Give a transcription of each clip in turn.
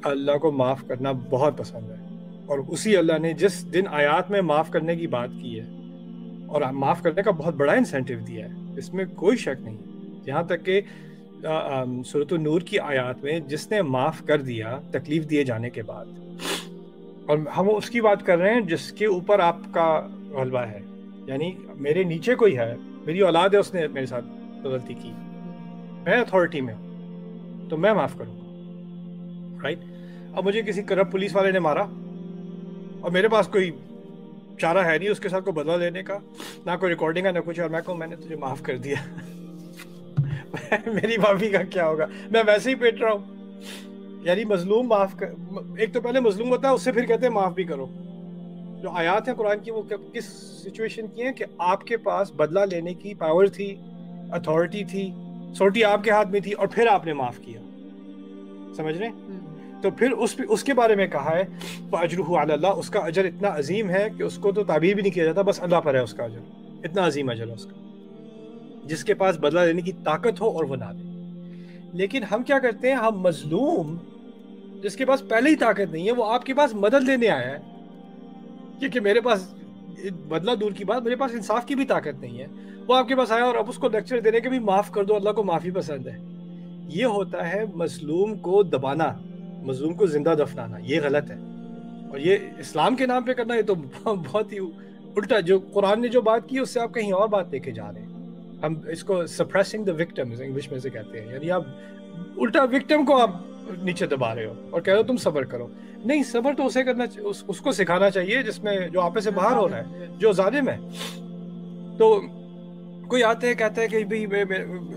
اللہ کو معاف کرنا بہت پسند ہے، اور اسی اللہ نے جس دن آیات میں معاف کرنے کی بات کی ہے اور معاف کرنے کا بہت بڑا انسینٹیو دیا ہے، اس میں کوئی شک نہیں، یہاں تک کہ سورۃ النور کی آیات میں جس نے معاف کر دیا تکلیف دیے جانے کے بعد، اور ہم اس کی بات کر رہے ہیں جس کے اوپر آپ کا غلبہ ہے، یعنی میرے نیچے کوئی ہے، میری اولاد ہے، اس نے میرے ساتھ غلطی کی، میں اتھارٹی میں ہوں تو میں معاف کروں گا، رائٹ؟ اب مجھے کسی کرپٹ پولیس والے نے مارا اور میرے پاس کوئی چارہ ہے نہیں اس کے ساتھ کوئی بدلہ لینے کا، نہ کوئی ریکارڈنگ ہے نہ کچھ، اور میں کہوں میں نے تجھے معاف کر دیا میری معافی کا کیا ہوگا؟ میں ویسے ہی پیٹ رہا ہوں. یعنی مظلوم معاف کر، ایک تو پہلے مظلوم ہوتا ہے، اس سے پھر کہتے ہیں معاف بھی کرو. جو آیات ہیں قرآن کی وہ کس سچویشن کی ہیں کہ آپ کے پاس بدلہ لینے کی پاور تھی، اتھارٹی تھی، سوٹی آپ کے ہاتھ میں تھی، اور پھر آپ نے معاف کیا. سمجھ رہے ہیں؟ تو پھر اس کے بارے میں کہا ہے فَأَجْرُهُ عَلَى اللَّهِ، اس کا اجر اتنا عظیم ہے کہ اس کو تو تعبیر بھی نہیں کیا جاتا، بس اللہ پر ہے اس کا اجر، اتنا عظیم اجر ہے اس کا، جس کے پاس بدلہ لینے کی طاقت ہو اور وہ نہ دے. لیکن ہم کیا کرتے ہیں، ہم مظلوم جس کے پاس پہلے ہی طاقت نہیں ہے، وہ آپ کے پاس مدد لینے آیا ہے، کیونکہ میرے پاس بدلہ دور کی بات، میرے پاس انصاف کی بھی طاقت نہیں ہے، وہ آپ کے پاس آیا اور اب اس کو لیکچر دینے کے بھی معاف کر دو، اللہ کو معافی پسند ہے. یہ ہوتا ہے مظلوم کو دبانا، مظلوم کو زندہ دفنانا، یہ غلط ہے. اور یہ اسلام کے نام پہ کرنا، یہ تو بہت ہی الٹا، جو قرآن نے جو بات کی اس سے آپ کہیں اور بات لے کے جا رہے ہیں. ہم اس کو سپریسنگ دا وکٹم انگلش میں سے کہتے ہیں، یعنی آپ الٹا وکٹم کو آپ نیچے دبا رہے ہو اور کہہ رہے ہو تم صبر کرو. نہیں، صبر تو اسے کرنا، اس کو سکھانا چاہیے جس میں جو آپے سے باہر ہو رہا ہے، جو ظالم ہے. تو کوئی آتے ہیں کہتا ہے کہ بھئی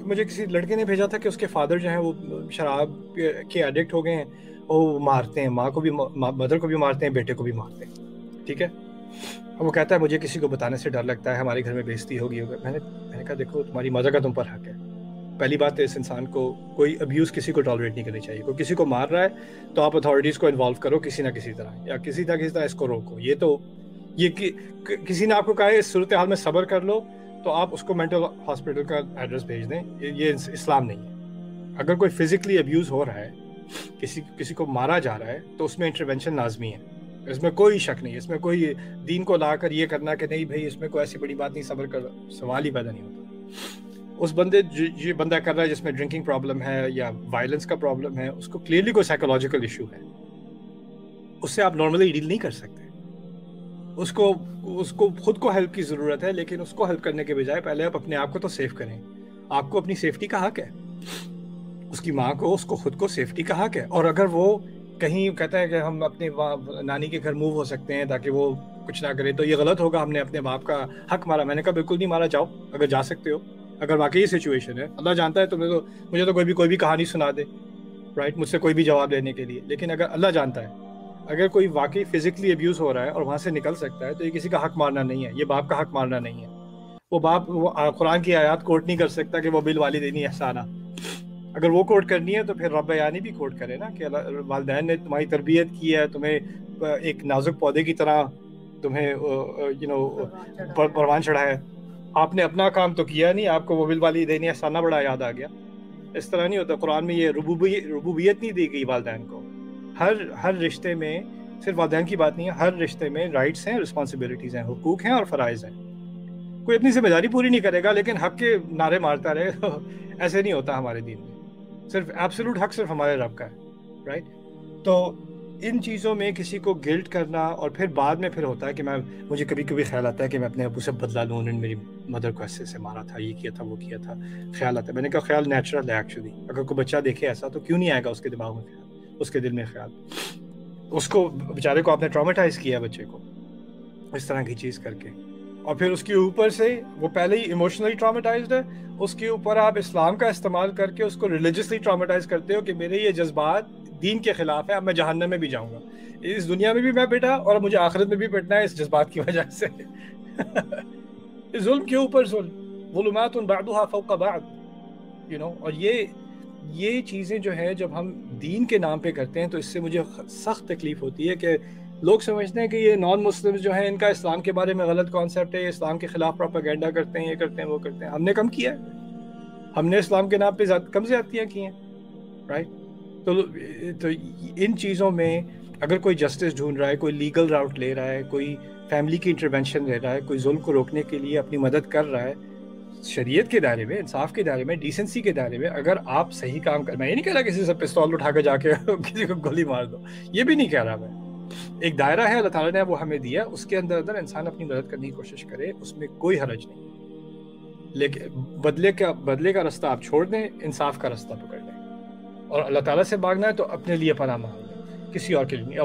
مجھے کسی لڑکے نے بھیجا تھا کہ اس کے فادر جو ہیں وہ شراب کے ایڈکٹ ہو گئے ہیں، وہ مارتے ہیں، ماں کو بھی، مدر کو بھی مارتے ہیں، بیٹے کو بھی مارتے ہیں. ٹھیک ہے؟ وہ کہتا ہے مجھے کسی کو بتانے سے ڈر لگتا ہے، ہمارے گھر میں بےعزتی ہوگی. میں نے کہا دیکھو تمہاری مدر کا تم پر حق ہے. پہلی بات ہے اس انسان کو کوئی ابیوز کسی کو ٹالریٹ نہیں کرنی چاہیے. کوئی کسی کو مار رہا ہے تو آپ اتھارٹیز کو انوالو کرو کسی نہ کسی طرح، یا کسی نہ کسی طرح اس کو روکو. یہ کسی نے آپ کو کہا ہے اس صورتحال میں صبر کر لو تو آپ اس کو مینٹل ہاسپٹل کا ایڈریس بھیج دیں. یہ اسلام نہیں ہے. اگر کوئی فزیکلی ابیوز ہو رہا ہے، کسی کو مارا جا رہا ہے، تو اس میں انٹروینشن لازمی ہے، اس میں کوئی شک نہیں. اس میں کوئی دین کو لا کر یہ کرنا کہ نہیں بھائی اس میں کوئی ایسی بڑی بات نہیں، صبر کر، سوال ہی پیدا نہیں ہوتا. اس بندے یہ بندہ کر رہا ہے جس میں ڈرنکنگ پرابلم ہے یا وائلنس کا پرابلم ہے، اس کو کلیئرلی کوئی سائیکولوجیکل ایشو ہے، اس سے آپ نارملی ڈیل نہیں کر سکتے. اس کو خود کو ہیلپ کی ضرورت ہے، لیکن اس کو ہیلپ کرنے کے بجائے پہلے آپ اپنے آپ کو تو سیف کریں. آپ کو اپنی سیفٹی کا حق ہے، اس کی ماں کو، اس کو خود کو سیفٹی کا حق ہے. اور اگر وہ کہیں کہتا ہے کہ ہم اپنے نانی کے گھر موو ہو سکتے ہیں تاکہ وہ کچھ نہ کرے، تو یہ غلط ہوگا. ہم نے اپنے باپ کا حق مارا. میں نے کہا بالکل نہیں مارا، جاؤ اگر جا سکتے ہو. اگر واقعی یہ سچویشن ہے، اللہ جانتا ہے تمہیں، تو مجھے تو کوئی بھی کہانی سنا دے، رائٹ، مجھ سے کوئی بھی جواب لینے کے لیے. لیکن اگر اللہ جانتا ہے، اگر کوئی واقعی فزیکلی ابیوز ہو رہا ہے اور وہاں سے نکل سکتا ہے، تو یہ کسی کا حق مارنا نہیں ہے، یہ باپ کا حق مارنا نہیں ہے. وہ باپ قرآن کی آیات کوٹ نہیں کر سکتا کہ وہ بالوالدین احسانا. اگر وہ کوٹ کرنی ہے تو پھر رب یعنی بھی کوٹ کرے نا، کہ والدین نے تمہاری تربیت کی ہے، تمہیں ایک نازک پودے کی طرح تمہیں پروان چڑھایا ہے. آپ نے اپنا کام تو کیا نہیں، آپ کو وہ بالوالدین احسانا بڑا یاد آ گیا. اس طرح نہیں ہوتا. قرآن میں یہ ربوبیت نہیں دی گئی والدین کو. ہر رشتے میں، صرف والدین کی بات نہیں ہے، ہر رشتے میں رائٹس ہیں، رسپانسبلٹیز ہیں، حقوق ہیں اور فرائض ہیں. کوئی اپنی ذمہ داری پوری نہیں کرے گا لیکن حق کے نعرے مارتا رہے، ایسے نہیں ہوتا ہمارے دین میں. صرف ایبسولوٹ حق صرف ہمارے رب کا ہے، رائٹ؟ تو ان چیزوں میں کسی کو گلٹ کرنا، اور پھر بعد میں پھر ہوتا ہے کہ مجھے کبھی کبھی خیال آتا ہے کہ میں اپنے ابو سے بدلا لوں، انہوں نے میری مدر کو ایسے مارا تھا، یہ کیا تھا، وہ کیا تھا. خیال آتا ہے. میں نے کہا خیال نیچرل ہے ایکچولی. اگر کوئی بچہ دیکھے ایسا تو کیوں نہیں آئے گا اس کے دماغ میں خیال، اس کے دل میں خیال. اس کو بیچارے کو آپ نے ٹرامیٹائز کیا، بچے کو اس طرح کی چیز کر کے، اور پھر اس کے اوپر سے وہ پہلے ہی ایموشنلی ٹرامیٹائزڈ ہے، اس کے اوپر آپ اسلام کا استعمال کر کے اس کو ریلیجسلی ٹرامیٹائز کرتے ہو کہ میرے یہ جذبات دین کے خلاف ہے، اب میں جہنم میں بھی جاؤں گا. اس دنیا میں بھی میں بیٹا اور مجھے آخرت میں بھی پٹنا ہے اس جذبات کی وجہ سے. ظلم کے اوپر ظلم، ظلمات بعضها فوق بعض، اور یہ چیزیں جو ہے جب ہم دین کے نام پہ کرتے ہیں تو اس سے مجھے سخت تکلیف ہوتی ہے کہ لوگ سمجھتے ہیں کہ یہ نان مسلم جو ہیں ان کا اسلام کے بارے میں غلط کانسیپٹ ہے، اسلام کے خلاف پروپیگنڈا کرتے ہیں، یہ کرتے ہیں وہ کرتے ہیں. ہم نے کم کیا ہے؟ ہم نے اسلام کے نام پہ کم زیادتیاں کی ہیں، رائٹ؟ تو ان چیزوں میں اگر کوئی جسٹس ڈھونڈ رہا ہے، کوئی لیگل راؤٹ لے رہا ہے، کوئی فیملی کی انٹرونشن لے رہا ہے، کوئی ظلم کو روکنے کے لیے اپنی مدد کر رہا ہے، شریعت کے دائرے میں، انصاف کے دائرے میں، ڈیسنسی کے دائرے میں اگر آپ صحیح کام کر، میں یہ نہیں کہہ رہا کسی سے پستول اٹھا کے جا کے کسی کو گولی مار دو، یہ بھی نہیں کہہ رہا میں. ایک دائرہ ہے اللہ تعالیٰ نے وہ ہمیں دیا، اس کے اندر انسان اپنی مدد کرنے کی کوشش کرے، اس میں کوئی حرج نہیں. لیکن بدلے کا راستہ آپ چھوڑ دیں، انصاف کا راستہ پکڑ لیں، اور اللہ تعالیٰ سے مانگنا ہے تو اپنے لیے پناہ مانگ لیں، کسی اور کے لیے نہیں.